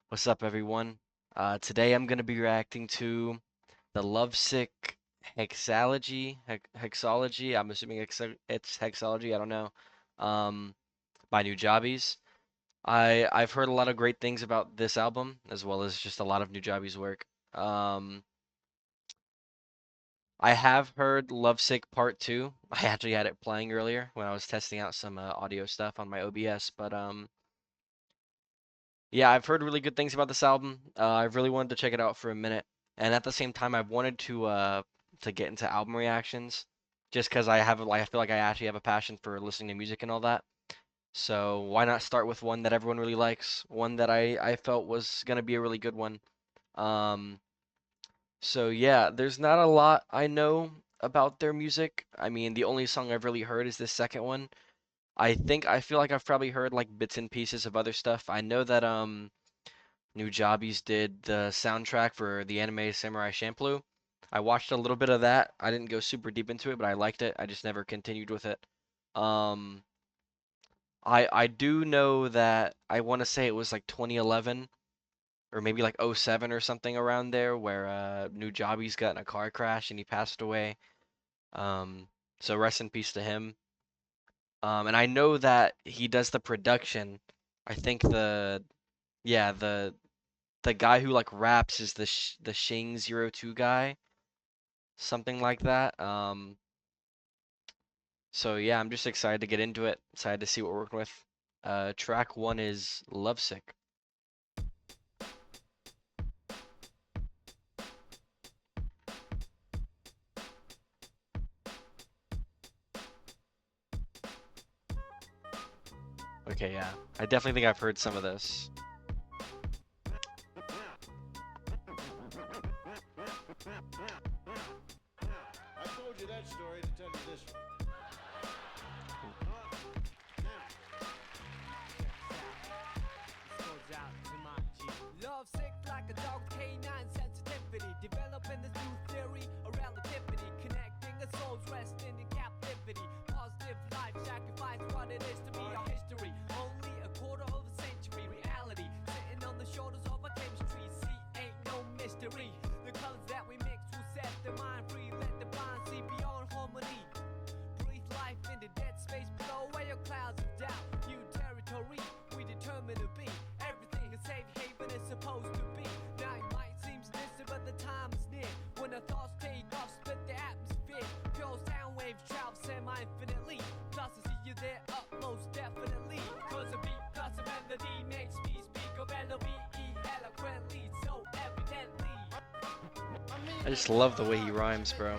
What's up, everyone? Today I'm going to be reacting to the Lovesick Hexalogy. I'm assuming it's Hexalogy. I don't know. Um, by Nujabes. I've heard a lot of great things about this album, as well as just a lot of Nujabes work. Um, I have heard Lovesick Part 2. I actually had it playing earlier when I was testing out some audio stuff on my OBS, but yeah, I've heard really good things about this album. I've really wanted to check it out for a minute, and at the same time, I've wanted to get into album reactions, just because I feel like I actually have a passion for listening to music and all that. So why not start with one that everyone really likes, one that I felt was gonna be a really good one. Um, so yeah, there's not a lot I know about their music. I mean, the only song I've really heard is this second one. I feel like I've probably heard like bits and pieces of other stuff. I know that Nujabes did the soundtrack for the anime Samurai Champloo. I watched a little bit of that. I didn't go super deep into it, but I liked it. I just never continued with it. Um, I do know that I want to say it was like 2011 or maybe like '07 or something around there where Nujabes got in a car crash and he passed away. Um, so rest in peace to him. And I know that he does the production. I think yeah, the guy who like raps is the Shing02 guy, something like that. So yeah, I'm just excited to get into it. Excited to see what we're working with. Track one is Lovesick. Okay, yeah, I definitely think I've heard some of this. I told you that story to tell you this one. Love sick like a dog with canine sensitivity, developing this new theory of relativity, connecting a soul's resting in captivity. Positive life sacrifice what it is to be our history. Only a quarter of a century reality, sitting on the shoulders of our chemistry. See, ain't no mystery. The colors that we mix will set the mind free. Let the blind see beyond harmony. Breathe life in the dead space below, where your clouds of doubt. New territory we determine to be. Everything a safe haven is supposed to be. Now it might seem distant, but the time is near when the thoughts take off, split the atmosphere. Pure sound waves travel semi-infinitely. Plus I see you there up most definitely. Cause a beat plus a melody makes me speak of L-O-V-E eloquently, so evidently. I just love the way he rhymes, bro.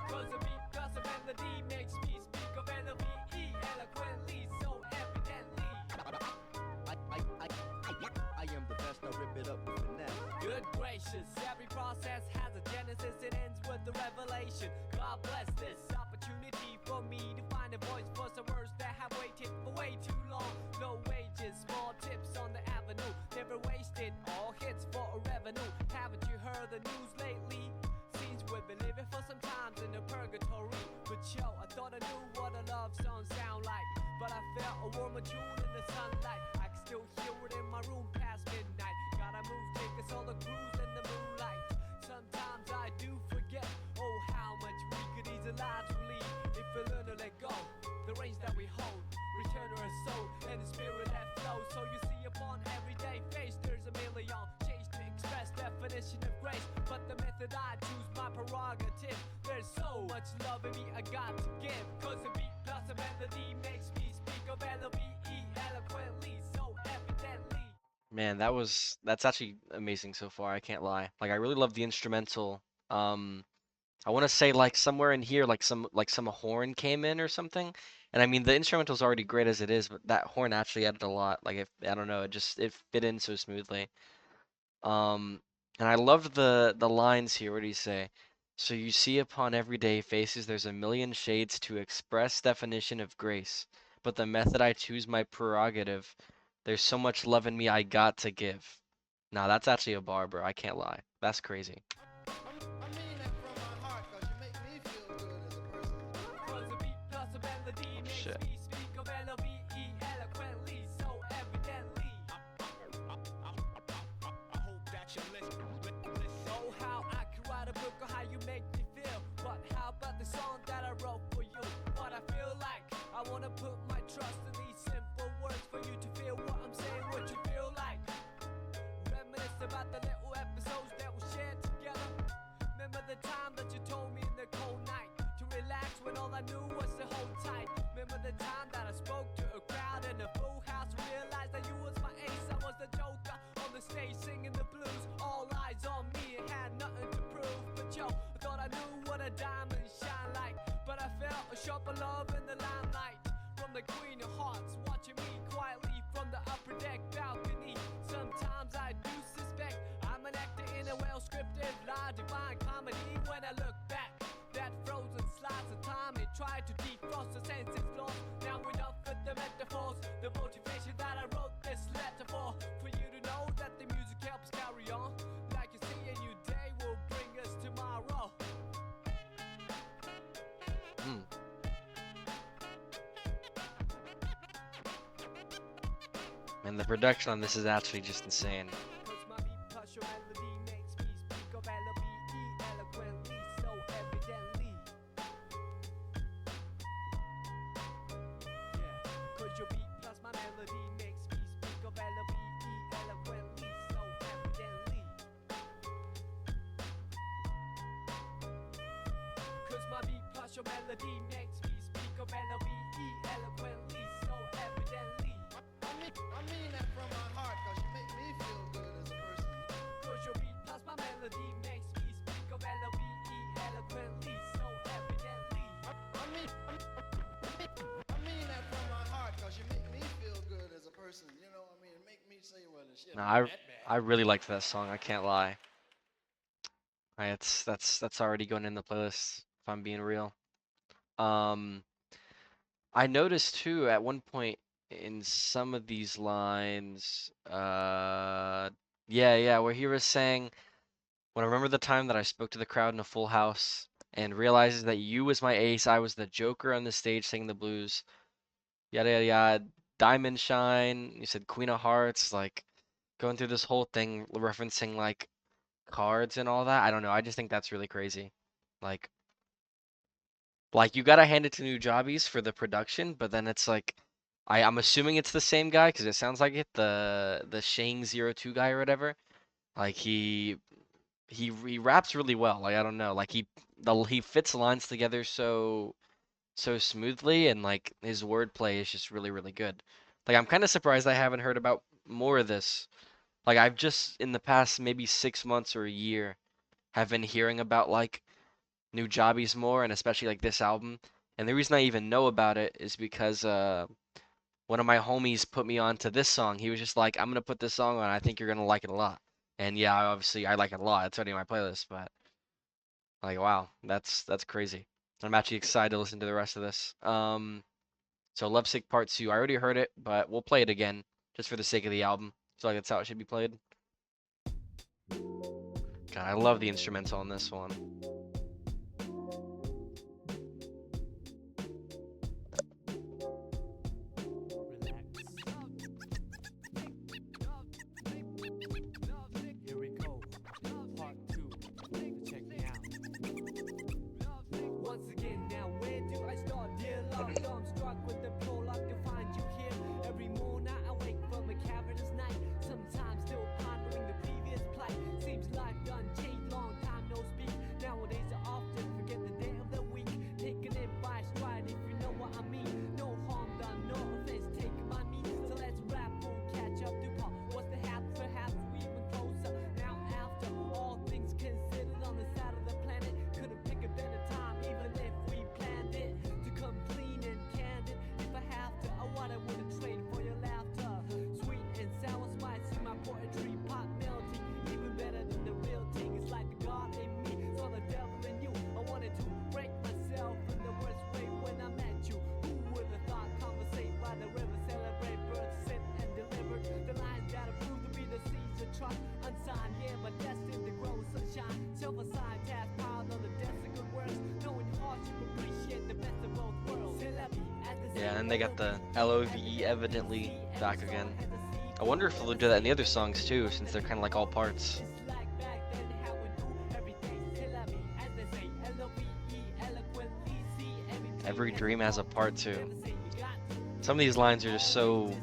Cause a beat plus a melody makes me speak of L-O-V-E eloquently, so evidently. I am the best, I rip it up with finesse. Good gracious, every process has a genesis, it ends with the revelation. God bless this opportunity for me to find a voice for some words that have waited for way too long. No wages, small tips on the avenue, never wasted, all hits for a revenue. Haven't you heard the news lately? Seems we've been living for some times in a purgatory. But yo, I thought I knew what a love song sound like, but I felt a warmer tune in the sunlight. I can still hear it in my room past midnight. Gotta move, take us all a cruise in the moonlight. Sometimes I do forget, oh how much we could ease the lives we lead if we learn to let go. The reins that we hold, return to our soul and the spirit that flows. So you see upon everyday face there's a million change to express definition of grace, but the method I choose my prerogative. There's so much love in me I got to give. Cause a beat plus a melody makes me speak of L-O-V-E eloquently, so evidently. Man, that's actually amazing so far. I can't lie. Like I really love the instrumental. Um, I want to say like somewhere in here, like some horn came in or something. And I mean the instrumental's already great as it is, but that horn actually added a lot. Like if I don't know, it fit in so smoothly. Um, and I loved the lines here. What do you say? So you see upon everyday faces, there's a million shades to express definition of grace, but the method I choose my prerogative. There's so much love in me I got to give. Nah, that's actually a bar, bro. I can't lie. That's crazy. I mean that from my heart, cause you make me feel good as a person. Cause a beat plus a melody Oh, makes shit. me speak of L-O-V-E eloquently, so evidently. I wanna put my trust in these simple words for you to feel what I'm saying, what you feel like. Reminisce about the little episodes that we shared together. Remember the time that you told me in the cold night to relax when all I knew was to hold tight. Remember the time that I spoke to a crowd in a full house, realized that you was my ace, I was the joker on the stage singing the blues. All eyes on me and had nothing to prove, but yo, I thought I knew what a diamond shine like. But I felt a sharper love in the limelight from the Queen of Hearts, watching me quietly from the upper deck balcony. Sometimes I do suspect I'm an actor in a well-scripted lie, divine comedy. When I look back, that frozen slice of time, it tried to defrost the senses lost. Now enough with the metaphors, the motivation that I wrote this letter for you to know that the music helps carry on. Like you see, a new day will bring us tomorrow. And the production on this is actually just insane. Cause my beat plus your melody makes me speak of L-O-V-E eloquently, so evidently. Yeah, cause your beat plus my melody makes me speak of L-O-V-E eloquently, so evidently. Cause my beat plus your melody makes me speak of L-O-V-E eloquently, so evidently. I mean that from my heart, cause you make me feel good as a person. Cause your beat plus my melody makes me speak of L-O-V-E eloquently, so evidently. I mean that from my heart, cause you make me feel good as a person. You know, I mean, make me say, well, the shit. No, ain't that bad. I really liked that song. I can't lie. That's already going in the playlist if I'm being real. I noticed too at one point in some of these lines, yeah, where he was saying, when I remember the time that I spoke to the crowd in a full house and realizes that you was my ace, I was the joker on the stage singing the blues, yada yada yada, diamond shine. You said Queen of Hearts, like going through this whole thing referencing like cards and all that. I don't know. I just think that's really crazy. Like, you gotta hand it to Nujabes for the production, but then it's like, I'm assuming it's the same guy because it sounds like it, the Shang02 guy or whatever. Like he raps really well. Like I don't know, like he fits lines together so smoothly, and like his wordplay is just really good. Like I'm kind of surprised I haven't heard about more of this. Like I've just in the past maybe 6 months or a year have been hearing about like Nujabes more, and especially like this album. And the reason I even know about it is because one of my homies put me on to this song. He was just like, "I'm gonna put this song on. I think you're gonna like it a lot." And yeah, obviously I like it a lot. It's already on my playlist, but like, wow, that's crazy. I'm actually excited to listen to the rest of this. So Lovesick Part 2. I already heard it, but we'll play it again just for the sake of the album. So like that's how it should be played. God, I love the instrumental on this one. Here we go, part 2, check me out. Once again, now where do I start? Dear love, I'm struck with the prologue to find you here. Every morning I wake from a cavernous night, sometimes still pondering the previous plight. Seems life done changed, long time no speak. Nowadays I often forget the day of the week, taking it by stride if you know what I mean. No harm done, no offense taken by me. So let's rap, we'll catch up to Paul. What's the hap? Perhaps we even closer. Now after all things considered on the side of the planet, couldn't pick a better time even if we planned it to come clean and candid. If I have to, what I wouldn't trade for your laughter. Sweet and sour spice in my poetry, pot melting, even better than the real thing. It's like the God in me, saw the devil in you. I wanted to break myself in the worst way when I met you. Who would have thought conversate by the river, celebrate birds, sit and deliver the lines that are proved to be the seeds of trust. Unsigned, yeah, but destined to grow sunshine. Silver-side task piled on the desk of good works. Knowing hardship, appreciate the best of both worlds. Yeah, and they got the LOVE evidently back again. I wonder if they'll do that in the other songs too, since they're kind of like all parts. Every dream has a part too. Some of these lines are just so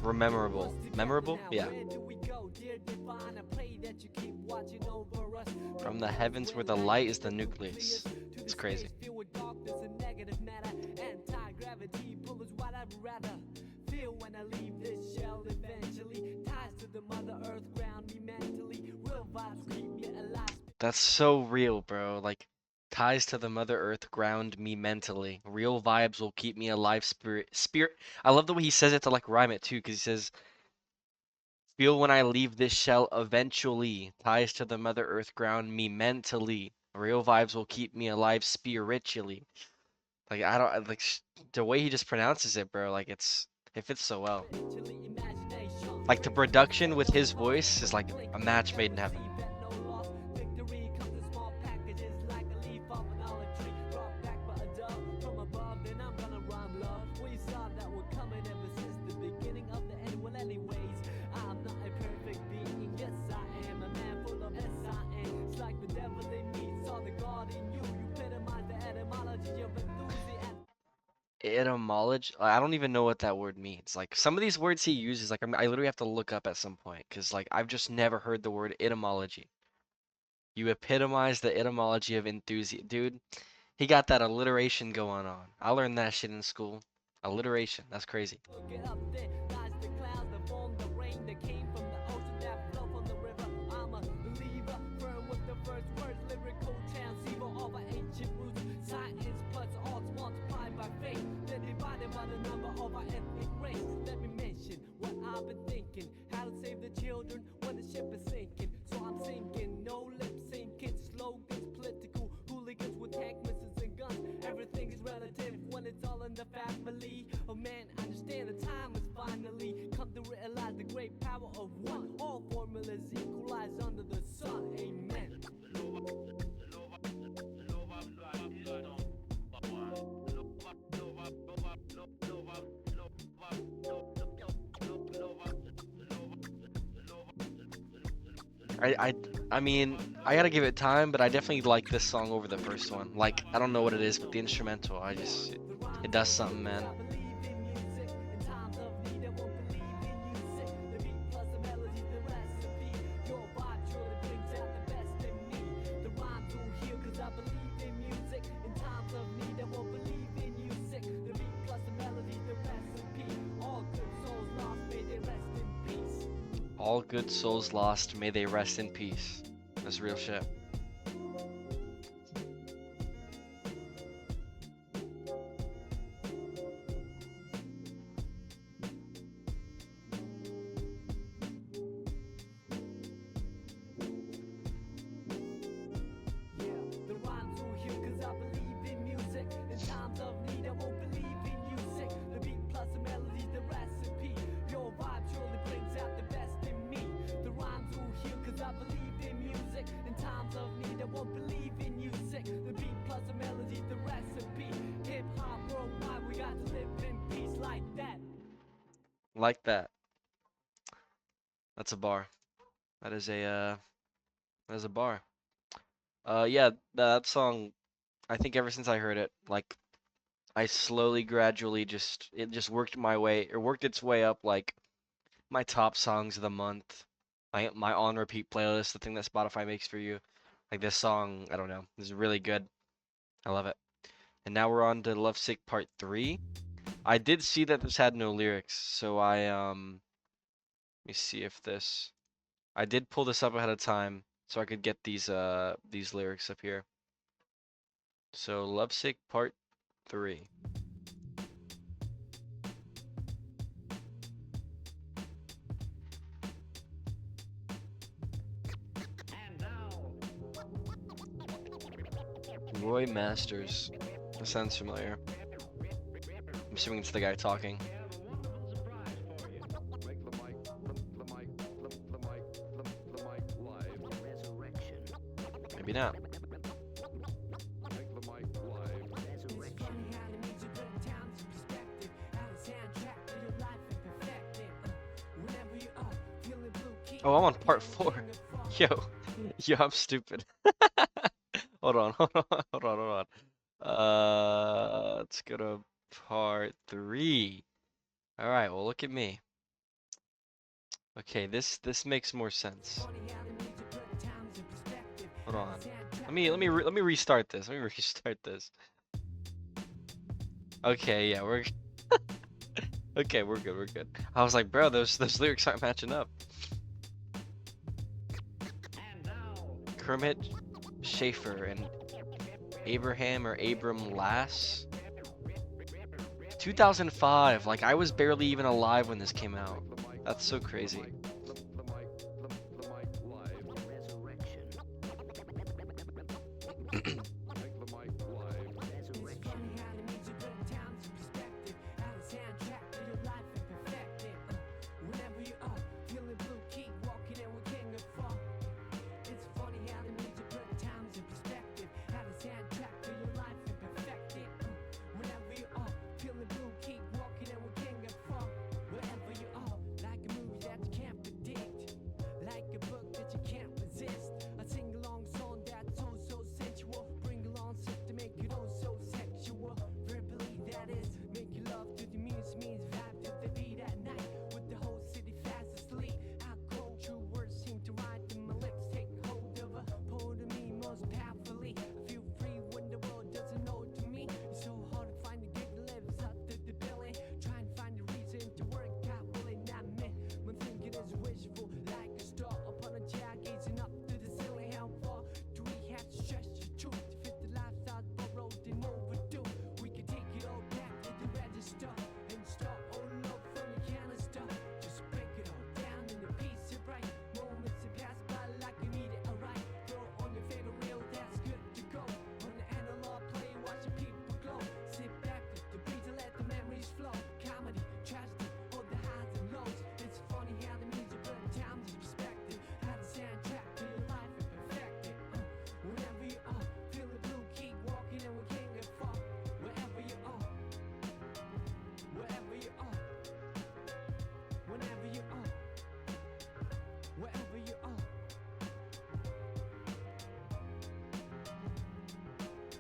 memorable. Memorable? Yeah. From the heavens where the light is the nucleus. It's crazy. That's so real, bro. Like, ties to the Mother Earth ground me mentally. Real vibes will keep me alive, spirit. I love the way he says it to like rhyme it too, because he says, feel when I leave this shell eventually. Ties to the Mother Earth ground me mentally. Real vibes will keep me alive spiritually. Like, I don't, like, the way he just pronounces it, bro, like, it fits so well. Like, the production with his voice is like a match made in heaven. Etymology. I don't even know what that word means. Like some of these words he uses, like I literally have to look up at some point because like I've just never heard the word etymology. You epitomize the etymology of enthusiasm, dude. He got that alliteration going on. I learned that shit in school. Alliteration. That's crazy. I, I, I mean, I gotta give it time, but I definitely like this song over the first one. Like, I don't know what it is, but the instrumental, it does something, man. All good souls lost, may they rest in peace. That's real shit. Like that. That's a bar. That is a bar. Yeah, that song, I think ever since I heard it, like I slowly, gradually it just worked its way up like my top songs of the month, my on repeat playlist, the thing that Spotify makes for you. Like this song, I don't know, this is really good. I love it. And now we're on to Lovesick Part 3. I did see that this had no lyrics, so let me see if I did pull this up ahead of time so I could get these lyrics up here. So Lovesick Part 3. Roy Masters. That sounds familiar. I'm assuming it's the guy talking. Maybe not. Oh, I'm on part 4. Yo, I'm stupid. Hold on. Let's go to Part 3. All right, well, look at me. Okay, this makes more sense. Hold on. Let me restart this. Let me restart this. Okay, yeah, we're okay. We're good. We're good. I was like, bro, those lyrics aren't matching up. Kermit Schaefer and Abraham or Abram Lass. 2005. Like I was barely even alive when this came out. That's so crazy.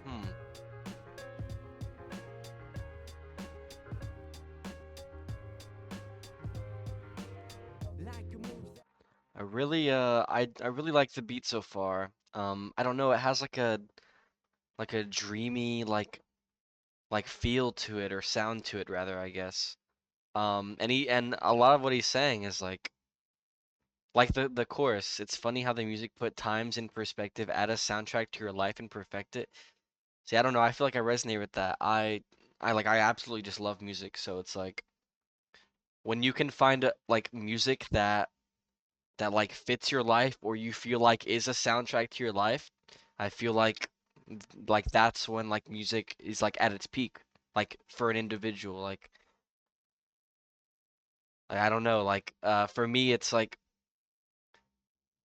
Hmm. I really like the beat so far. I don't know, it has like a dreamy like feel to it or sound to it rather, I guess. And a lot of what he's saying is like the chorus. It's funny how the music put times in perspective, add a soundtrack to your life and perfect it. See, I don't know, I feel like I resonate with that. I absolutely just love music, so it's like when you can find like music that like fits your life or you feel like is a soundtrack to your life, I feel like that's when like music is like at its peak, like for an individual. Like I don't know, for me it's like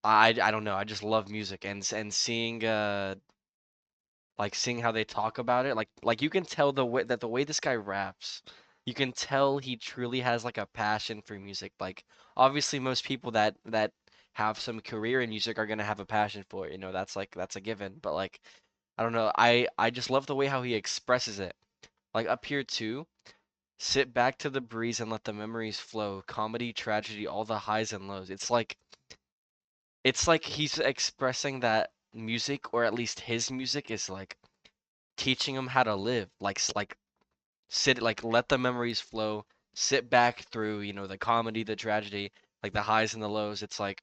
I don't know, I just love music and seeing like seeing how they talk about it, like you can tell the way this guy raps, you can tell he truly has like a passion for music. Like obviously most people that have some career in music are gonna have a passion for it, you know, that's a given. But like I don't know, I just love the way how he expresses it. Like up here too, sit back to the breeze and let the memories flow. Comedy, tragedy, all the highs and lows. It's like he's expressing that music, or at least his music, is like teaching him how to live. Like sit like let the memories flow. Sit back through, you know, the comedy, the tragedy, like the highs and the lows. It's like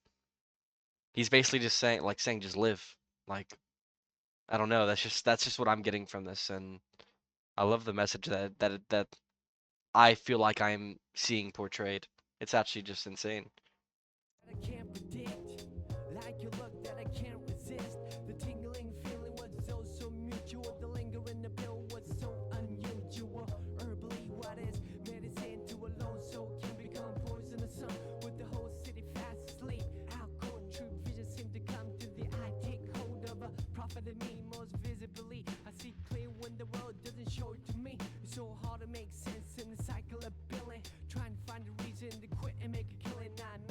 he's basically just saying just live. Like I don't know, that's just what I'm getting from this, and I love the message that I feel like I'm seeing portrayed. It's actually just insane. I can't predict, like your look that I can't resist. The tingling feeling was so mutual. The linger in the pill was so unusual. Herbally, what is medicine to a lone soul can become poisonous. Some with the whole city fast asleep. How cold true vision seem to come to the eye. Take hold of a prophet in me most visibly. I see clear when the world doesn't show it to me. It's so hard to make sense in the cycle of billing. Trying to find a reason to quit and make a killing. Nah,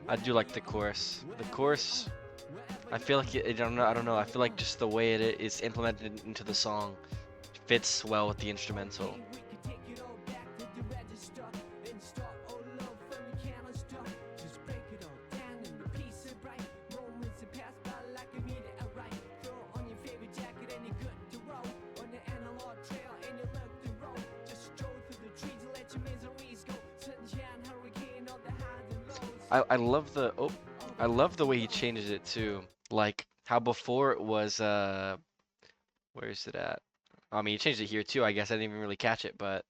I do like the chorus. The chorus, I feel like I don't know. I don't know. I feel like just the way it is implemented into the song fits well with the instrumental. I love the I love the way he changes it too. Like how before it was where is it at? I mean, he changed it here too. I guess I didn't even really catch it, but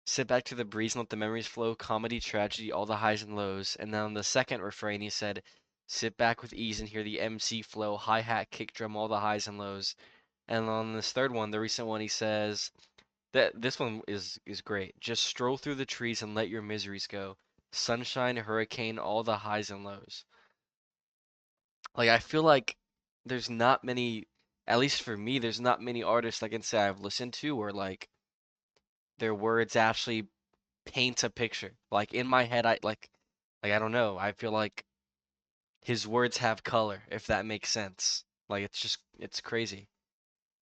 sit back to the breeze and let the memories flow, comedy, tragedy, all the highs and lows. And then on the second refrain, he said, sit back with ease and hear the MC flow, hi-hat, kick drum, all the highs and lows. And on this third one, the recent one, he says that this one is great. Just stroll through the trees and let your miseries go. Sunshine, hurricane, all the highs and lows. Like I feel like there's not many, at least for me, there's not many artists I can say I've listened to where like their words actually paint a picture. Like in my head, I don't know. I feel like his words have color, if that makes sense. Like it's crazy.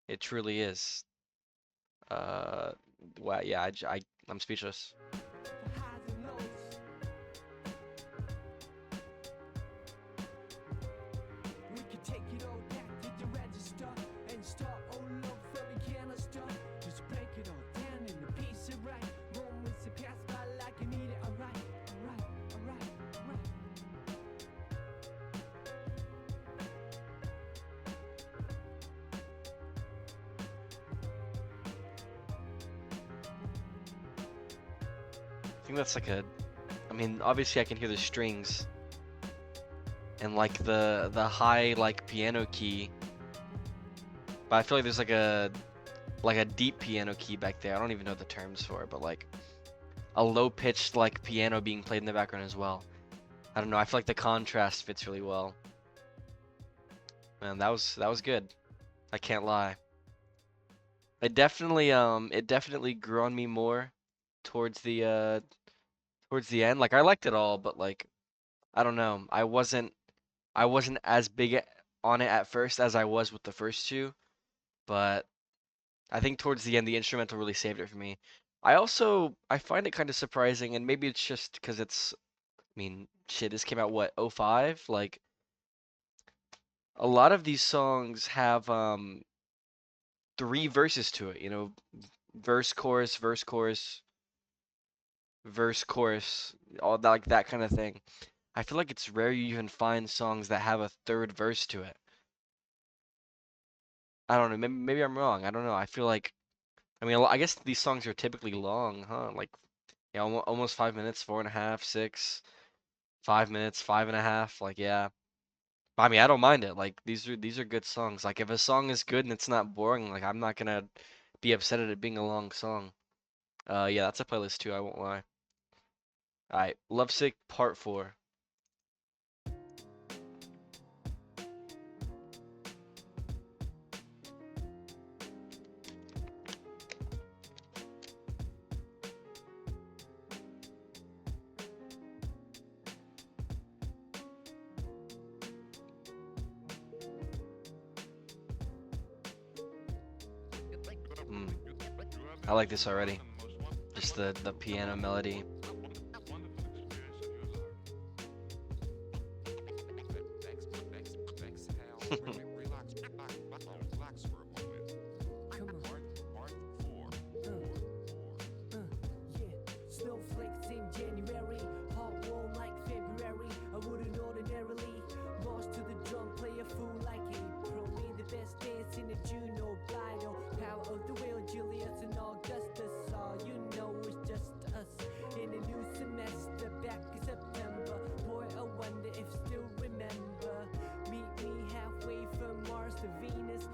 It truly is. Uh, wow, yeah, I'm speechless. I think that's like a, I mean, obviously I can hear the strings and like the high like piano key, but I feel like there's like a deep piano key back there. I don't even know the terms for it, but like a low pitched like piano being played in the background as well. I don't know. I feel like the contrast fits really well. Man, that was good. I can't lie. It definitely grew on me more towards towards the end. Like I liked it all, but like I don't know. I wasn't as on it at first as I was with the first two, but I think towards the end the instrumental really saved it for me. I find it kind of surprising, and maybe it's just because I mean, shit, this came out what, '05? Like a lot of these songs have three verses to it, you know, verse, chorus, verse, chorus, verse, chorus, all that like that kind of thing. I feel like it's rare you even find songs that have a third verse to it. I don't know, maybe I'm wrong. I don't know. I feel like I mean, I guess these songs are typically long, huh? Like, yeah, almost 5 minutes, 4.5, 6, 5 minutes, 5.5. Like, yeah. I mean, I don't mind it. Like, these are good songs. Like, if a song is good and it's not boring, like, I'm not gonna be upset at it being a long song. Yeah, that's a playlist too. I won't lie. All right, Lovesick Part 4. Mm, I like this already. Just the piano melody. Snowflakes in January, hot warm like February. I wouldn't ordinarily lost to the drum, play a fool like April. Be the best dance in the Juno Bido. Power of the will, Julius and Augustus. All you know is just us in a new semester. Back in September, boy, I wonder if still remember. Meet me halfway from Mars to Venus.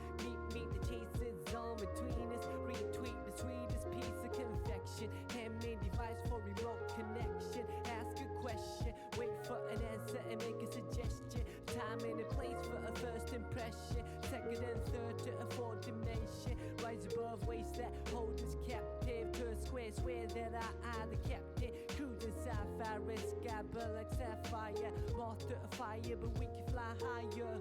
Meet the taste is on between us. Retweet the sweetest piece of confection. Handmade device for remote connection. Ask a question, wait for an answer and make a suggestion. Time and a place for a first impression. Second and third to a fourth dimension. Rise above ways that hold us captive to a swear that I the captain. Cruising sapphire, sky but like sapphire. after a fire, but we can fly higher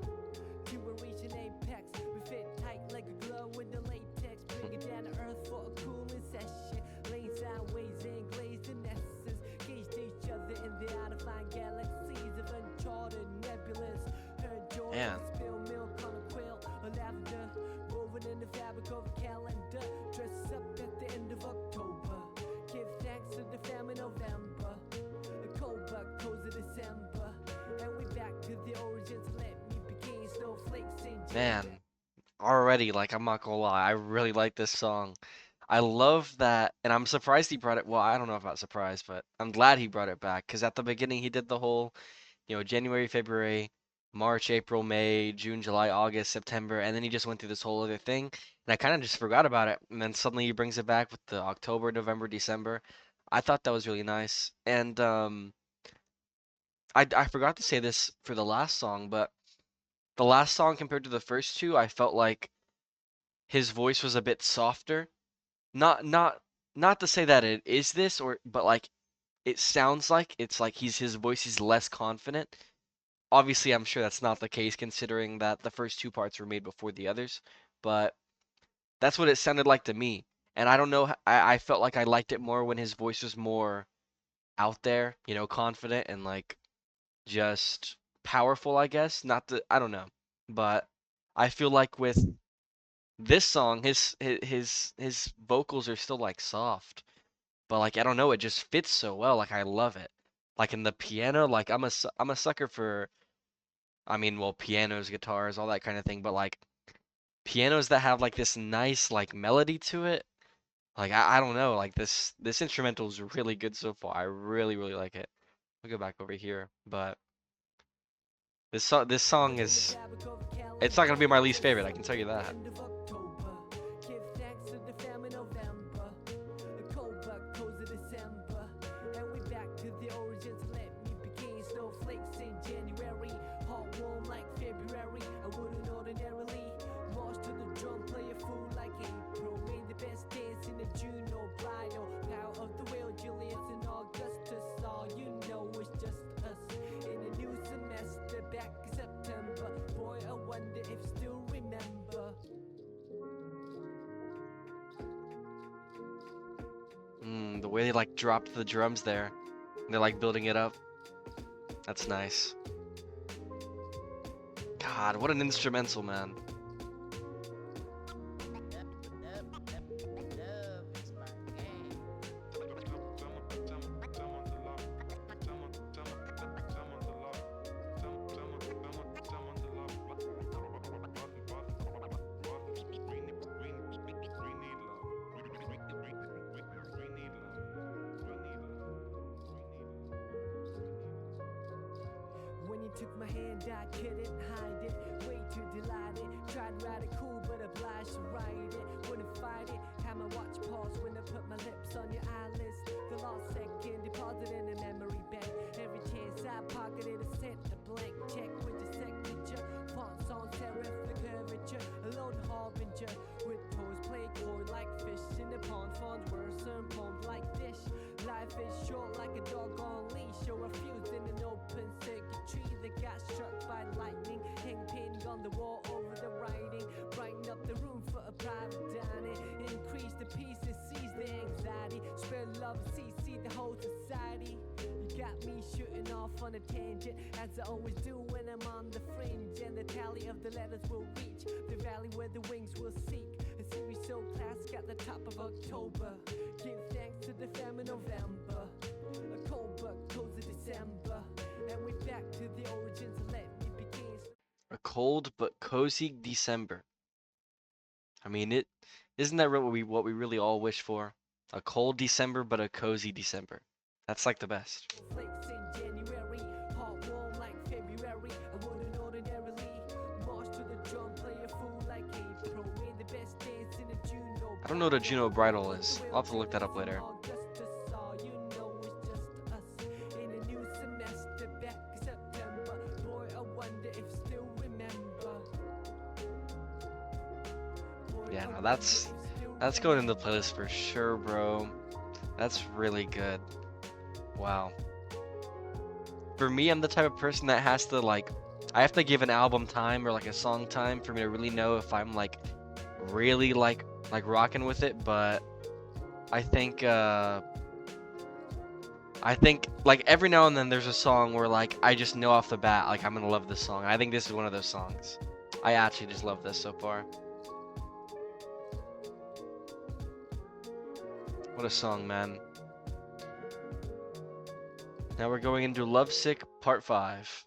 to a region apex. We fit tight like a glove with the latex. Bring it down to earth for a cooling session. Lay sideways and glazed in essence. Gauged each other in the out of fine galaxies of uncharted nebulas. Heard Man. Jordan spill milk on a quill or lavender. Woven in the fabric of a calendar. Dress up at the end of October. Give thanks to the family November. A cold but cozy December. And we back to the origins. Let me begin. Snowflakes in Man, already, like, I'm not gonna lie, I really like this song. I love that, and I'm surprised he brought it. Well, I don't know about surprised, but I'm glad he brought it back because at the beginning he did the whole, January, February, March, April, May, June, July, August, September, and then he just went through this whole other thing, and I kind of just forgot about it. And then suddenly he brings it back with the October, November, December. I thought that was really nice, and I forgot to say this for the last song, but the last song compared to the first two, I felt like his voice was a bit softer. Not to say that it is this but like it sounds like it's like his voice is less confident. Obviously, I'm sure that's not the case considering that the first two parts were made before the others, but that's what it sounded like to me. And I don't know, I felt like I liked it more when his voice was more out there, confident and like just powerful, I guess. Not that I don't know, but I feel like with this song, his vocals are still like soft, but like I don't know, it just fits so well. Like I love it. Like in the piano, like I'm a sucker for. I mean, well, pianos, guitars, all that kind of thing, but like pianos that have like this nice like melody to it. Like I don't know, like this instrumental is really good so far. I really like it. I'll go back over here, but this song is it's not gonna be my least favorite. I can tell you that. Give thanks to the family November. A cold but cozy December. And we back to the origins. Let me begin. Snowflakes in January. Hot warm like February. I wouldn't ordinarily march to the drum, play a fool like April. Made the best dance in the June or bridal. Power of the wheel, Julius and Augustus. All you know is just us. In a new semester, back in September. Boy, I wonder if still remember. The way they like dropped the drums there. They're like building it up. That's nice. God, what an instrumental, man. When you took my hand, I couldn't hide it. Way too delighted. Tried to ride it cool, but obliged to ride it. Wouldn't fight it. Had my watch pause when I put my lips on your eyelids. The last second deposit in a memory bank. Every chance I pocketed, I sent a blank check with your signature. Fonts on serif, the curvature. A lone harbinger with toys play coy like fish in the pond. Fonts worse and pond like dish. Life is short like a dog on leash. Or a fuse in an open circuitry that got struck by lightning. Hang painting on the wall over the writing. Brighten up the room for a private dining. Increase the pieces, seize the anxiety. Spread love, see the whole society. You got me shooting off on a tangent, as I always do when I'm on the fringe. And the tally of the letters will reach the valley where the wings will seek. A series so classic at the top of October. Give thanks to the family November. A cold but cozy December. And we back to the origins. Let me begin. A cold but cozy December. I mean, it isn't that what we really all wish for? A cold December but a cozy December. That's like the best. Flakes in January, hot warm like February. I wouldn't ordinarily march to the drum, play a fool like April. Made the best dance in a June. I don't know what a Juno bridal is. I'll have to look that up later. Augustus, all you know is just us. In a new semester, back in September. Boy, I wonder if still remember. Boy, Yeah, I no, wonder that's if still that's going in the playlist for sure, bro. That's really good. Wow. for me, I'm the type of person that has to like, I have to give an album time or like a song time for me to really know if I'm like really like rocking with it. But I think I think like every now and then there's a song where like I just know off the bat like I'm gonna love this song. I think this is one of those songs. I actually just love this so far. What a song, man. Now we're going into Lovesick Part 5.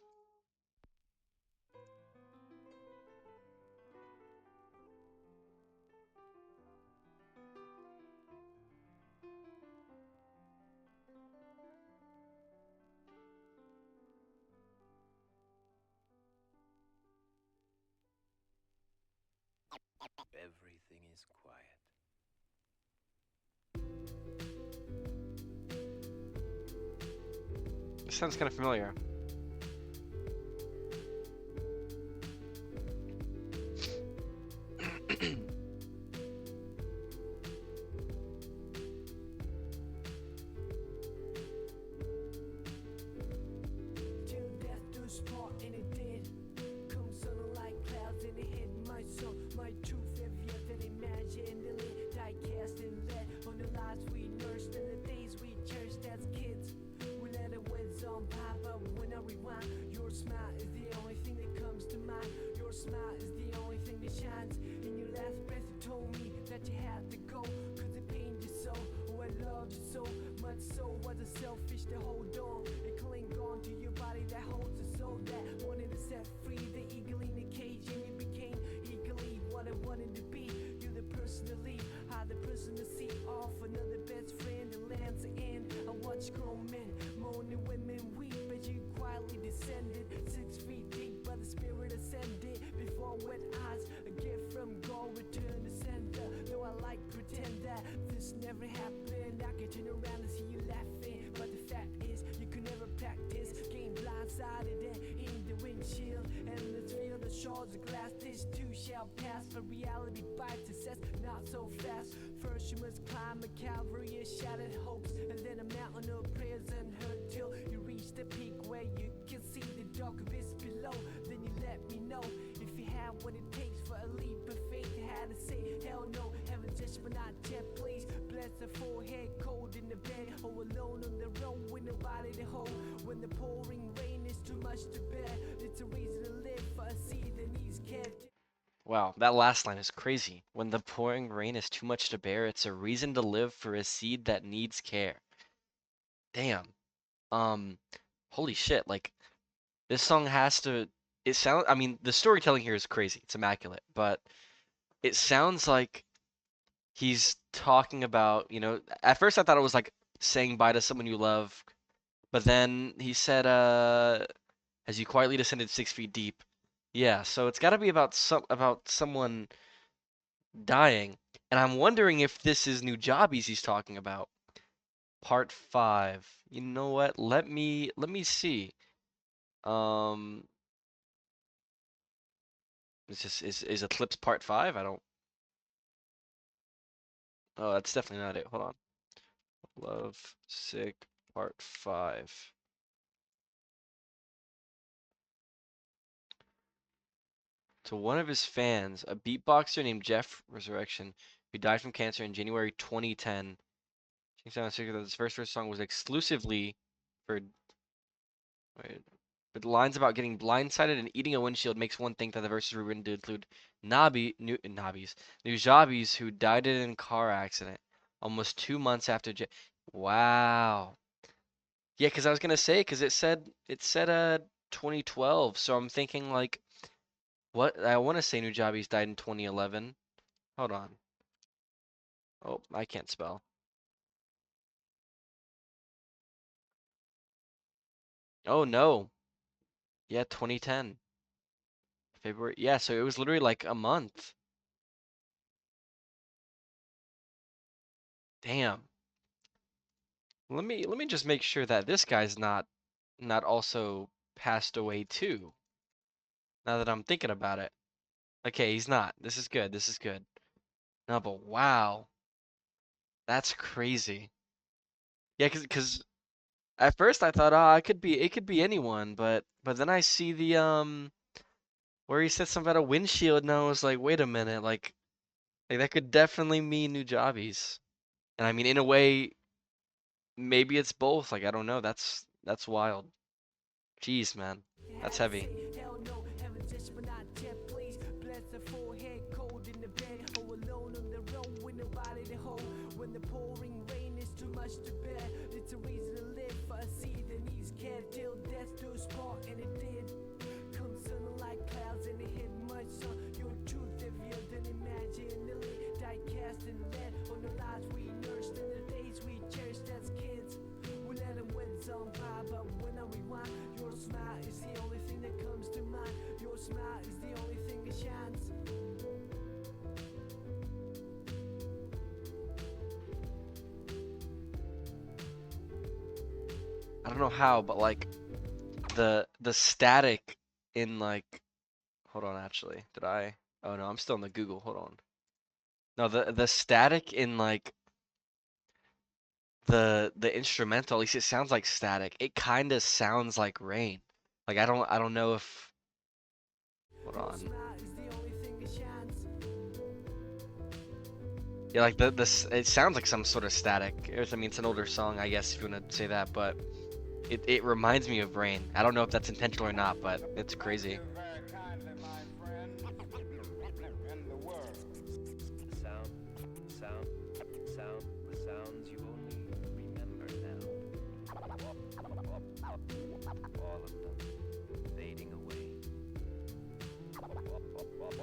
Everything is quiet. This sounds kind of familiar. Till death do us part, and it did. Come sudden like clouds, and it hit my soul. My truth heavier than imagined. The lid die cast and let on the lives we nursed and the days we cherished as kids. We let it whiz on by, but when I rewind, your smile is the only thing that comes to mind. Your smile is the only thing that shines. In your last breath, you told me that you had to go, cause it pained you so. Oh, I loved you so much, so wasn't selfish to hold on and cling on to your body that holds a soul that wanted to set free. The eagle in the cage, and you became eagerly what I wanted to be. You're the person to leave, I the person to see off. Another best friend, the land's end. I watch grown men moan and women weep as you quietly descended 6 feet deep, but the spirit ascended before wet eyes. A gift from God, return to sender. Though I like pretend that this never happened, I can turn around and see you laughing. But the fact is, you could never practice. Game blindsided and in the windshield, and let's feel the shards of glass. This too shall pass, but reality bites us not so fast. First you must climb a Calvary of shattered hopes, and then a mountain of prayers unheard till you reach the peak where you can see the dark abyss below. Then you let me know if you have what it takes for a leap of faith. You had to say hell no, heaven judgment not yet, please. Bless the forehead, cold in the bed, or alone on the road with nobody to hold. When the pouring rain is too much to bear, it's a reason to live for a seed that needs care. Wow, that last line is crazy. When the pouring rain is too much to bear, it's a reason to live for a seed that needs care. Damn. Um, Holy shit, like this song has to it sound I mean, the storytelling here is crazy. It's immaculate, but it sounds like he's talking about, at first I thought it was like saying bye to someone you love, but then he said, as you quietly descended 6 feet deep. Yeah, so it's got to be about someone dying, and I'm wondering if this is Nujabes he's talking about. Part 5. You know what? Let me see. Um, is Eclipse Part 5? I don't. Oh, that's definitely not it. Hold on. Love Sick Part 5. To one of his fans, a beatboxer named Jeff Resurrection, who died from cancer in January 2010. King Sound Secret that his first song was exclusively for. Wait, but the lines about getting blindsided and eating a windshield makes one think that the verses were written to include Nujabes, who died in a car accident almost 2 months after. Wow. Yeah, because I was gonna say, because it said 2012, so I'm thinking like, what? I want to say Nujabes died in 2011. Hold on. Oh, I can't spell. Oh no. Yeah, 2010. February. Yeah, so it was literally like a month. Damn. Let me just make sure that this guy's not also passed away too. Now that I'm thinking about it. Okay, he's not. This is good. This is good. No, but wow. That's crazy. Yeah, cause At first I thought, ah, it could be anyone, but then I see the where he said something about a windshield, and I was like, wait a minute, like that could definitely mean Nujabes. And I mean, in a way, maybe it's both. Like I don't know. That's wild. Jeez, man, that's heavy. Hell no, heaven just but not yet, please. Bless the forehead, cold in the bed, or alone on the road with nobody to hold. When the pouring rain is too much to bear, it's a reason to live for a season. He's cared till death do us part, and it did. Come sun like clouds, and it hit much sun. Your truth heavier than imaginally. Die cast and lead on the lives we nursed and the days we cherished as kids. We let them win some pie, but when I rewind, your smile is the only thing that comes to mind. Your smile is the only thing that shines. I don't know how, but like the static in like, hold on, actually, did I? Oh no, I'm still in the Google. Hold on. No, the static in like the instrumental, at least it sounds like static. It kind of sounds like rain. Like I don't know if. Hold Your on. smile is the only thing that shines. Yeah, like it sounds like some sort of static. I mean, it's an older song, I guess, if you want to say that, but it reminds me of rain. I don't know if that's intentional or not, but it's crazy. The sound, sound, sound, the sounds you only remember now. All of them fading away. All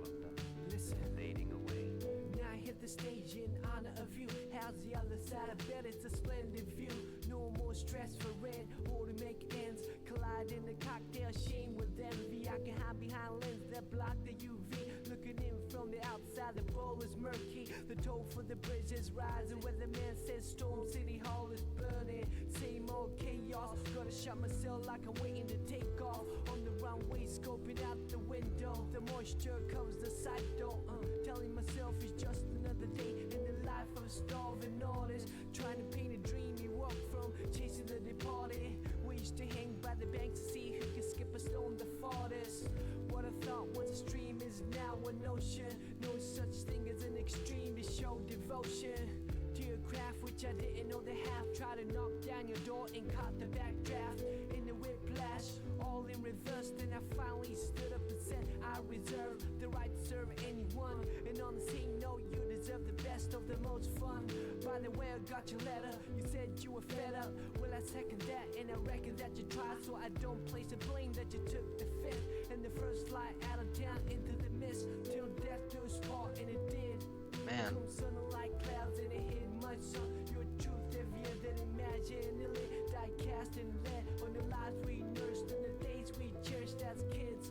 of them Listen, fading away. now I hit the stage in honor of you. How's the other side? I bet it's a splendid view. No more stress for rent or to make ends. Collide in the cocktail sheen with envy. I can hide behind lens that block the UV. Looking in from the outside, the bowl is murky. The toll for the bridge is rising. Where the man says Storm City Hall is burning. Same old chaos. Gotta shut myself like I'm waiting to take off. On the runway, scoping out the window. The moisture covers the sight though. Telling myself it's just another day in the life of a starving artist. Trying to paint a dream you walk from, chasing the departed. We used to hang by the bank to see who could skip a stone the farthest. What I thought was a stream is now an ocean. No such thing as an extreme to show devotion to your craft, which I didn't know the half. Try to knock down your door and caught the backdraft in the whiplash, all in reverse. Then I finally stood up and said I reserve the right to serve anyone. And on the same note, you deserve the best of the most fun. By the way, I got your letter. You said you were fed up. Well, I second that, and I reckon that you tried. So I don't place the blame that you took the fifth and the first flight out of town into the mist till death do us part, and it did. Man, Come sun like clouds, and it hit much sun. Your truth heavier than imaginally. Die cast and lead on the lives we nursed and the days we cherished as kids.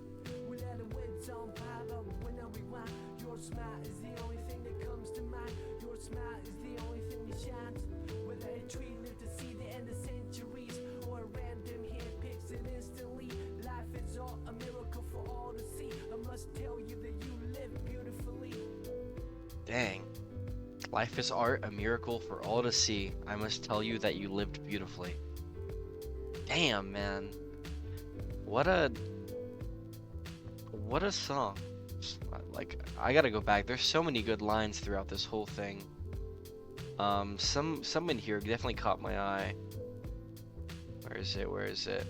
We let them win some pie, but when I rewind, your smile is the only thing that comes to mind. Your smile is the only thing that shines. Whether a tree lived to see the end of centuries or a random hand picks it instantly, life is all a miracle for all to see. I must tell you that you live beautifully. dang. Life is art, a miracle for all to see. I must tell you that you lived beautifully. Damn, man. What a what a song. Like I gotta go back. There's so many good lines throughout this whole thing. Some in here definitely caught my eye. Where is it? Where is it?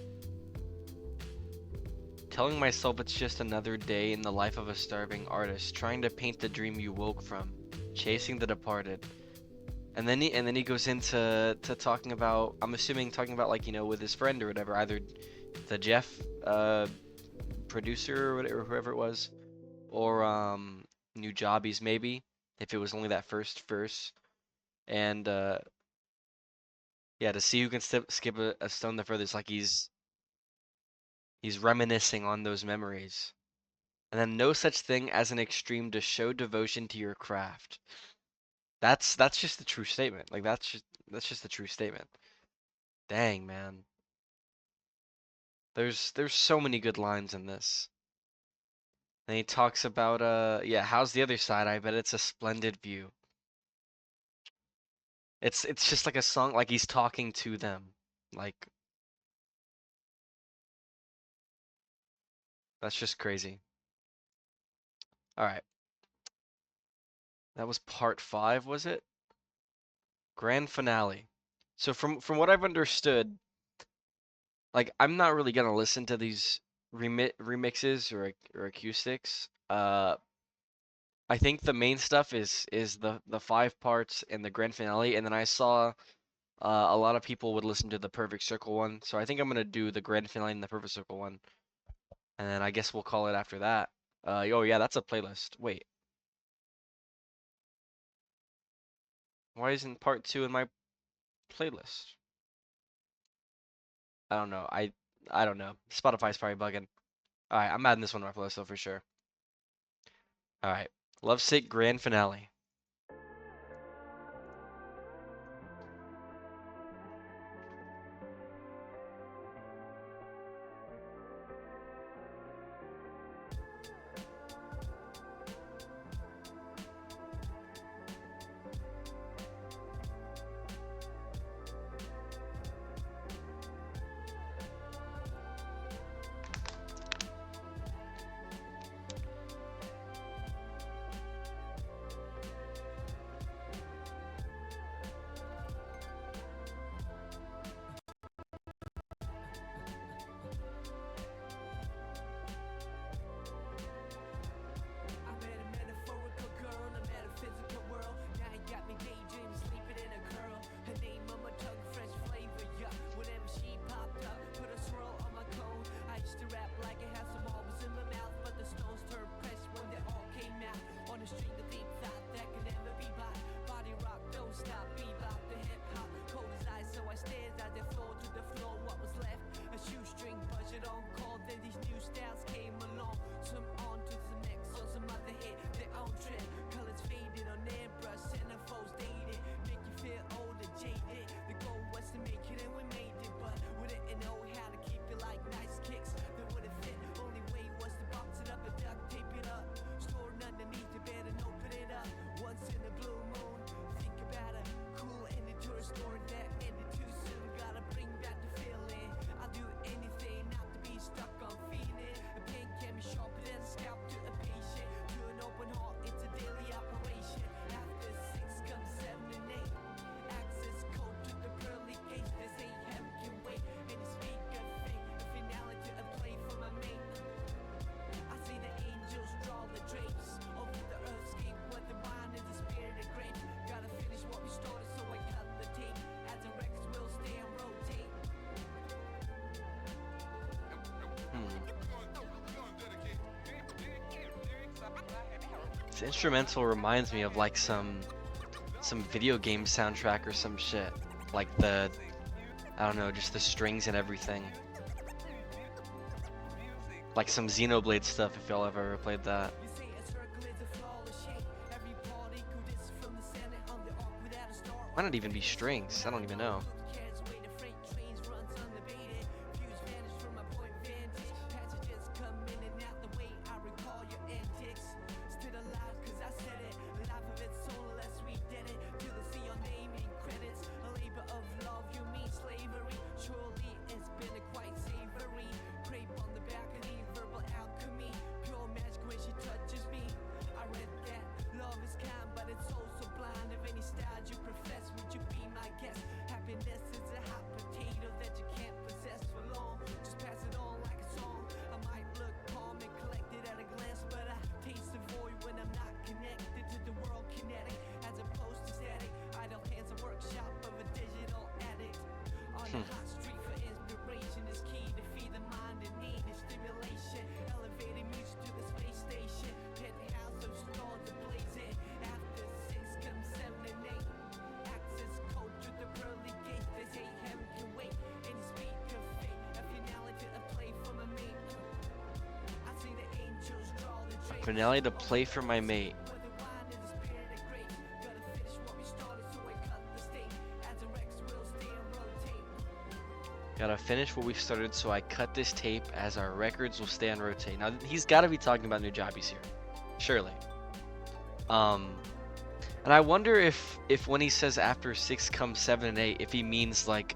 Telling myself it's just another day in the life of a starving artist, trying to paint the dream you woke from, chasing the departed. And then he goes into talking about, I'm assuming talking about, like, with his friend or whatever, either the Jeff producer or whatever, whoever it was, or Nujabes maybe, if it was only that first verse. And yeah, to see who can skip a stone the furthest, like he's reminiscing on those memories. And then no such thing as an extreme to show devotion to your craft. That's just the true statement. Like that's just the true statement. Dang, man. There's so many good lines in this. And he talks about yeah, how's the other side? I bet it's a splendid view. It's just like a song, like he's talking to them. Like, that's just crazy. All right. That was part 5, was it? Grand finale. So from what I've understood, like I'm not really gonna listen to these remixes or acoustics. I think the main stuff is the 5 parts and the grand finale, and then I saw a lot of people would listen to the Perfect Circle one, so I think I'm gonna do the grand finale and the Perfect Circle one, and then I guess we'll call it after that. Oh yeah, that's a playlist. Wait, why isn't part 2 in my playlist? I don't know. I don't know. Spotify's probably bugging. All right, I'm adding this one to my playlist though for sure. All right, Lovesick grand finale. I met a metaphorical girl in a metaphysical world. Now you got me daydreaming, sleeping in a curl. Her name on my tongue, fresh flavor, yeah. Whenever she popped up, put a swirl on my cone. I used to rap like I had some marbles in my mouth, but the stones turned pressed when they all came out. On a string of deep thought that could never be bought. Body rock, don't stop, bebop, the hip hop. Cold as ice, so I stared at the floor to the floor. What was left? A shoestring budget on call. Then these new styles came along. Some on to the next, on some other hit their own trip. Colors faded on airbrush, centerfolds dated. Make you feel old and jaded. The goal was to make it and we made it, but we didn't know how to keep it like nice kicks that wouldn't fit. Only way was to box it up and duct tape it up. Stored underneath the bed and open it up. Once in a blue moon, think about it. Cool ending to a story that ended too soon. Gotta bring back the feeling. I'll do anything not to be stuck on feeling. A pen can be sharper than a scalp to a patient. To an open heart, it's a daily operation. After 6 comes 7 and 8. Access code to the pearly gates. They say heaven can wait. And they speak of fate. A finale to a play for my mate. I see the angels draw the drapes over the earthscape where the wine is the spirit of grapes. Gotta finish what we started, so I cut the tape. As the records will stay and rotate. This instrumental reminds me of like some video game soundtrack or some shit. Like I don't know, just the strings and everything. Like some Xenoblade stuff if y'all have ever played that. You say a circle is a flawless shape. Every part equal distance from the center on the arc without a star. Might not even be strings. I don't even know. Carrots way to freight trains runs unabated. Views vanish from my point vantage. Passages come in and out the way I recall your antics. Still alive cause I said it. Life of its soul unless we did it. Till they see your name in credits. A labor of love, you mean slavery. Surely it's been a quite savory. Crepe on the balcony, verbal alchemy. Pure magic when she touches me. I read that love is kind, but it's also blind. Of any style you profess, would you be my guest? Happiness is a hot potato that you can't possess for long. Just pass it on like a song. I might look calm and collected at a glance, but I taste the void when I'm not connected to the world kinetic, as opposed to static. Idle hands, a workshop of a digital addict. On the hot street for inspiration is key to feed the mind in need and stimulation. Elevating music to the space station. Penthouse of stars ablazing. After 6 comes 7 and 8. Access code to the pearly gates. They say heaven can wait. And you speak of fate. A finale to a play for my mate. I see the angels draw the drapes. Finale to play for my mate. Where the wine is the spirit of grapes. Gotta finish what we started, so I cut the steak. As the Rex will stay and rotate. Gotta finish what we started, so I cut this tape as our records will stay on rotate. Now he's gotta be talking about Nujabes here. Surely. And I wonder if when he says after 6 comes 7 and 8, if he means like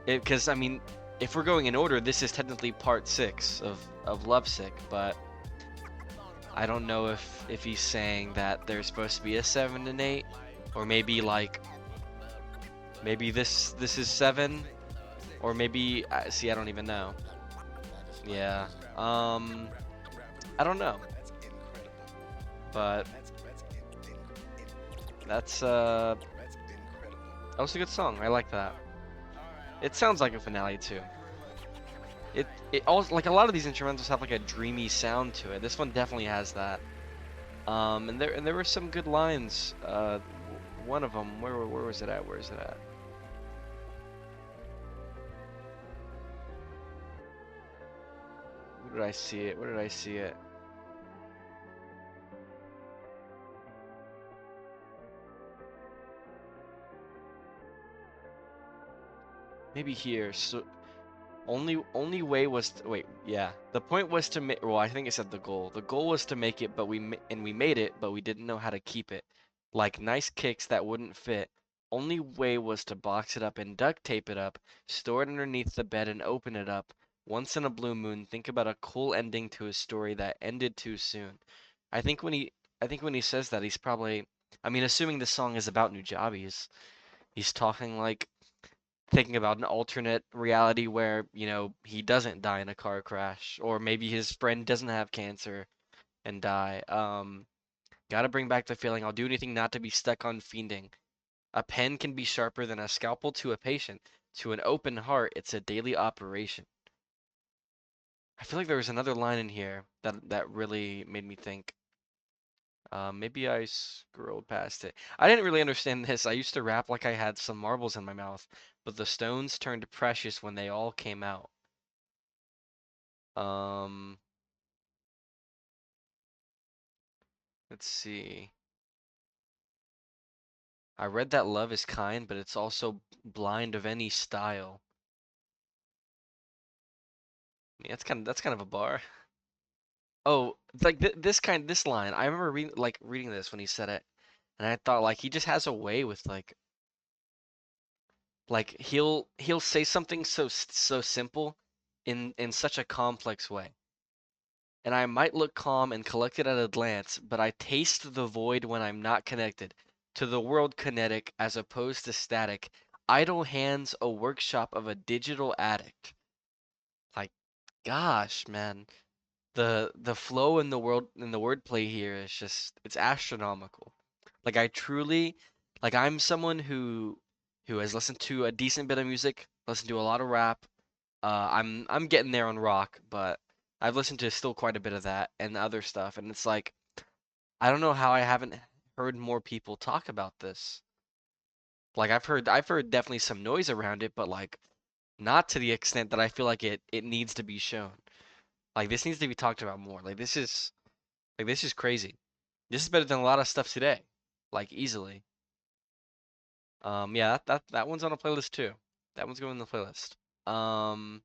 Because I mean, if we're going in order, this is technically part six of Lovesick, but I don't know if he's saying that there's supposed to be a seven and eight, or maybe like maybe this is seven, or maybe see I don't even know. Yeah. I don't know, but that's that was a good song. I like that. It sounds like a finale too. It also like a lot of these instrumentals have like a dreamy sound to it. This one definitely has that. And there were some good lines. One of them, where was it at? Where is it at? Where did I see it? Where did I see it? Maybe here. So only way was to, wait, yeah. The point was to make, well, I think it said the goal. The goal was to make it, but we made it, but we didn't know how to keep it. Like nice kicks that wouldn't fit. Only way was to box it up and duct tape it up, store it underneath the bed and open it up. Once in a blue moon, think about a cool ending to a story that ended too soon. I think when he I think when he says that, he's probably, I mean, assuming the song is about Nujabes, he's talking like thinking about an alternate reality where, you know, he doesn't die in a car crash, or maybe his friend doesn't have cancer and die. Gotta bring back the feeling. I'll do anything not to be stuck on fiending. A pen can be sharper than a scalpel to a patient. To an open heart, it's a daily operation. I feel like there was another line in here that really made me think. Maybe I scrolled past it. I didn't really understand this. I used to rap like I had some marbles in my mouth, but the stones turned precious when they all came out. Um, let's see. I read that love is kind, but it's also blind of any style. I mean, that's kind of a bar. Oh, like this line. I remember reading this when he said it, and I thought like he just has a way with like he'll say something so simple in such a complex way. And I might look calm and collected at a glance, but I taste the void when I'm not connected to the world kinetic as opposed to static. Idle hands, a workshop of a digital addict. Like, gosh, man. The flow in the world in the wordplay here is just it's astronomical. Like I truly like I'm someone who has listened to a decent bit of music, listened to a lot of rap. I'm getting there on rock, but I've listened to still quite a bit of that and other stuff, and it's like I don't know how I haven't heard more people talk about this. Like I've heard definitely some noise around it, but like not to the extent that I feel like it needs to be shown. Like this needs to be talked about more. Like this is crazy. This is better than a lot of stuff today. Like easily. Yeah, that one's on a playlist too. That one's going in the playlist. Um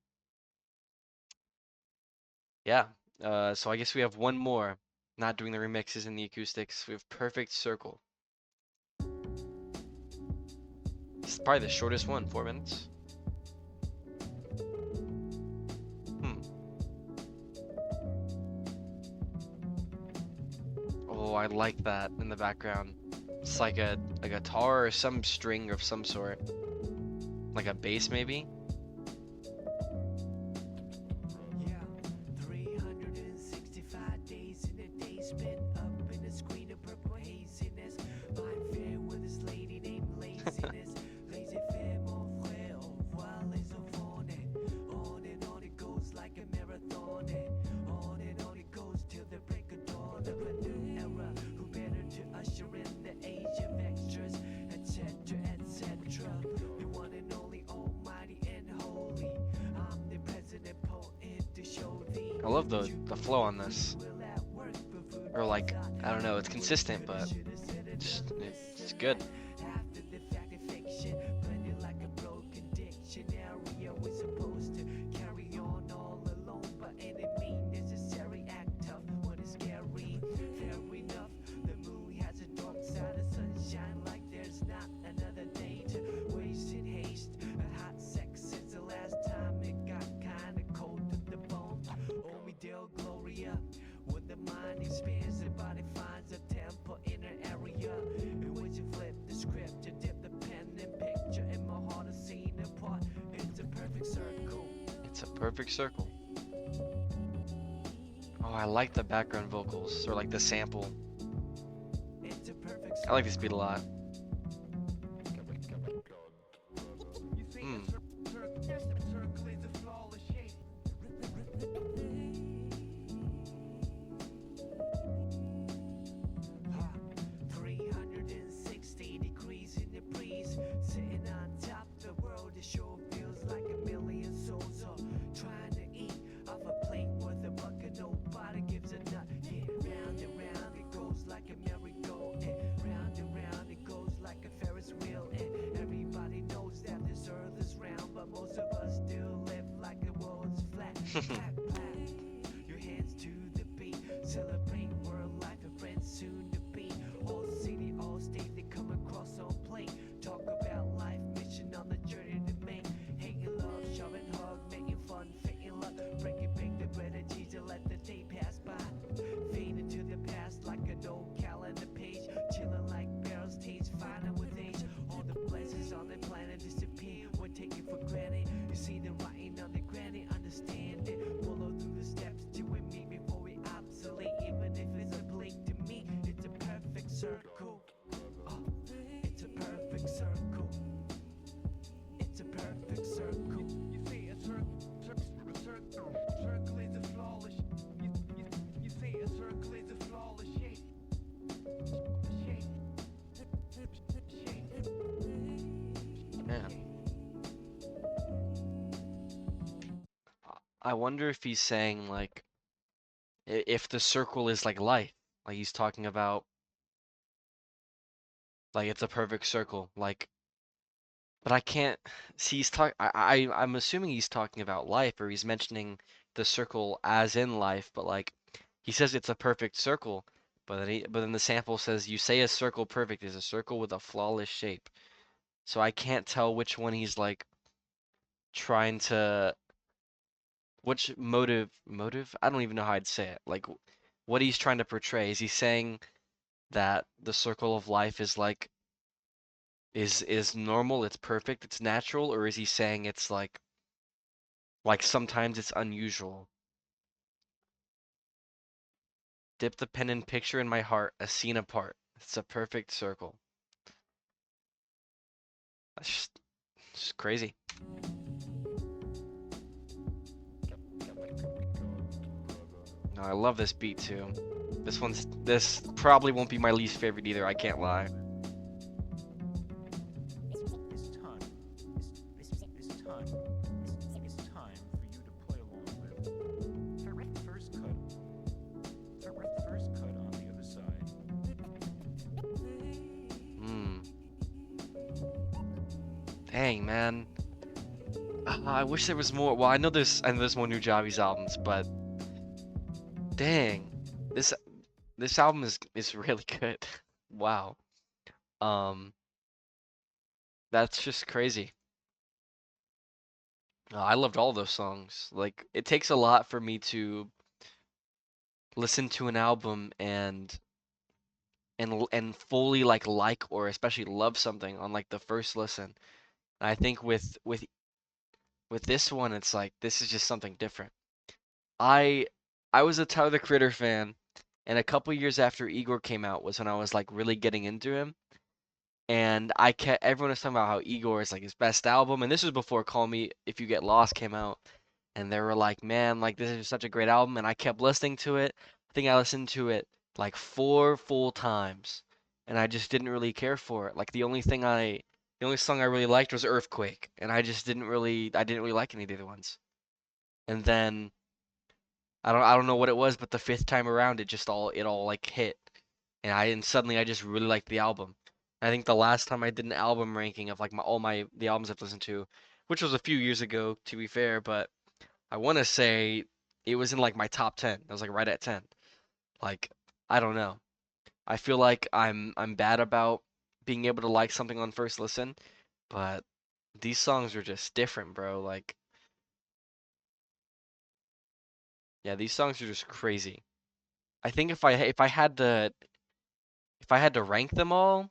yeah. So I guess we have one more. Not doing the remixes and the acoustics. We have Perfect Circle. It's probably the shortest one, 4 minutes. Hmm. Oh, I like that in the background. It's like a guitar or some string of some sort. Like a bass maybe? Yeah, 365 days in a day spent up in a screen of purple haziness. Mind fair with this lady named Laziness. Lazy fair, mon frère, au revoir les enfants. And on it goes like a marathon. And on it goes till the break of dawn. Of a new era, who better to usher in the age of extras, etc., etc. The one and only almighty and holy. I'm the president poet to show thee. I love the flow on this. Or like, I don't know, it's consistent, but it's good. After the fact of fiction, blended like a broken dictionary. We're supposed to carry on all alone, but any mean necessary act tough when it's scary. Fair enough, the moon has a dark side of sunshine, like there's not another day to waste in haste. A hot sex is Perfect circle. Oh, I like the background vocals or like the sample. It's a perfect I like this beat a lot. You see Hmm. a circle is a flawless shape. 360 degrees in the breeze, sitting on top of the world. It sure feels like a million souls are trying to eat off a plate worth a buck and nobody gives a nut. Yeah, round and round it goes like a merry-go, and round it goes like a Ferris wheel. And everybody knows that this earth is round, but most of us still live like the world's flat. Clap, clap, your hands to the beat, celebrate world life and friends soon to be. All city, all state, they come across on plate. Talk about life, mission on the journey to make. Hating love, shoving hug, making fun, faking luck. Breaking bake the bread and cheese and let the day pass by. Fade into the past like an old calendar page. Chilling like barrels, taste finer with age. All the blessings on the planet disappear when taken for granted. You see the writing on the granite, understand it. Follow through the steps to it me before we obsolete. Even if it's a blink to me, it's a perfect circle. Oh, it's a perfect circle. It's a perfect circle. You see a circle is a flawless. You see a circle is a flawless shape. Shape. Man. I wonder if he's saying like if the circle is like life. Like he's talking about like it's a perfect circle. Like but I can't see he's I'm assuming he's talking about life or he's mentioning the circle as in life, but like he says it's a perfect circle, but then the sample says you say a circle perfect is a circle with a flawless shape. So I can't tell which one he's like trying to which motive? I don't even know how I'd say it. Like what he's trying to portray. Is he saying that the circle of life is like is normal, it's perfect, it's natural, or is he saying it's like sometimes it's unusual? Dip the pen and picture in my heart, a scene apart. It's a perfect circle. That's just crazy. No, I love this beat too. This probably won't be my least favorite either, I can't lie. It's time. It's time. It's time for you to play along with. First cut. First cut on the other side. Hmm. Dang, man. I wish there was more. Well, I know there's more Nujabes albums, but dang, this this album is really good. Wow. Um, that's just crazy. I loved all those songs. Like, it takes a lot for me to listen to an album and fully like or especially love something on like the first listen. And I think with this one, it's like this is just something different. I I was a Tyler the Creator fan, and a couple years after Igor came out was when I was like really getting into him. And I kept everyone was talking about how Igor is like his best album, and this was before Call Me If You Get Lost came out, and they were like, man, like this is such a great album, and I kept listening to it. I think I listened to it like 4 full times, and I just didn't really care for it. Like the only song I really liked was Earthquake, and I didn't really like any of the other ones. And then I don't know what it was, but the fifth time around, it all like hit, and suddenly I just really liked the album. I think the last time I did an album ranking of like my the albums I've listened to, which was a few years ago to be fair, but I want to say it was in like my top 10. I was like right at 10. Like I don't know. I feel like I'm bad about being able to like something on first listen, but these songs are just different, bro. Like yeah, these songs are just crazy. I think if I had to rank them all,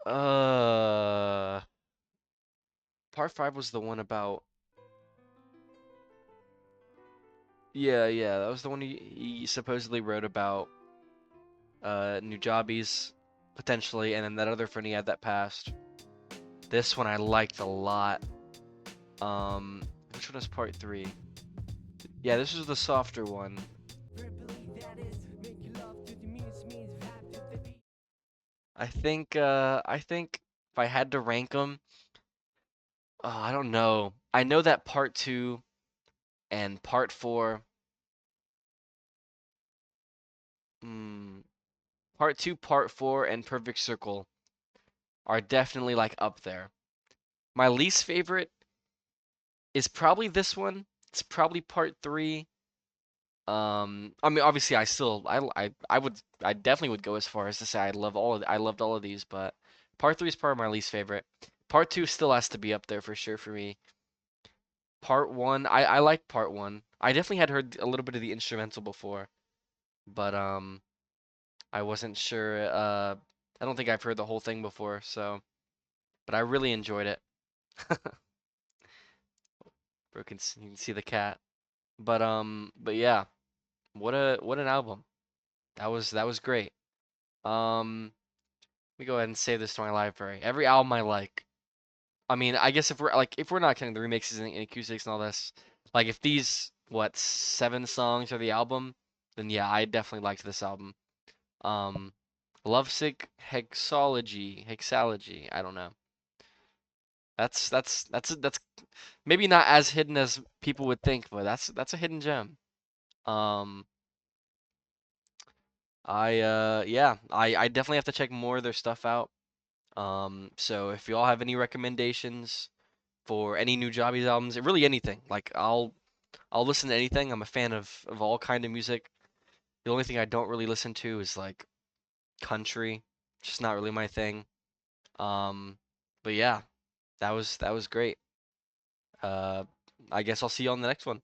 uh, part five was the one about Yeah, that was the one he supposedly wrote about Nujabes potentially, and then that other friend he had that passed. This one I liked a lot. Which one is part three? Yeah, this was the softer one. Verbally, that is, making love to the muse means vibe to the beat. I think if I had to rank them, I don't know. I know that part two and part four, mm, part two, part four, and Perfect Circle are definitely like up there. My least favorite is probably this one. It's probably part three. I mean, obviously, I definitely would go as far as to say I loved all of these, but part three is probably my least favorite. Part two still has to be up there for sure for me. Part one, I like part one. I definitely had heard a little bit of the instrumental before, but I wasn't sure. I don't think I've heard the whole thing before, so but I really enjoyed it. Bro, you can see the cat. But yeah, what an album. That was great. Let me go ahead and save this to my library. Every album I like. I mean, I guess if we're not counting the remixes and acoustics and all this, like if these what 7 songs are the album, then yeah, I definitely liked this album. Um, Lovesick, Hexalogy. I don't know. That's maybe not as hidden as people would think, but that's a hidden gem. Um, I definitely have to check more of their stuff out. So if y'all have any recommendations for any Nujabes albums, really anything, like I'll listen to anything. I'm a fan of all kind of music. The only thing I don't really listen to is like country. Just not really my thing. Um, but yeah, that was great. Uh, I guess I'll see you on the next one.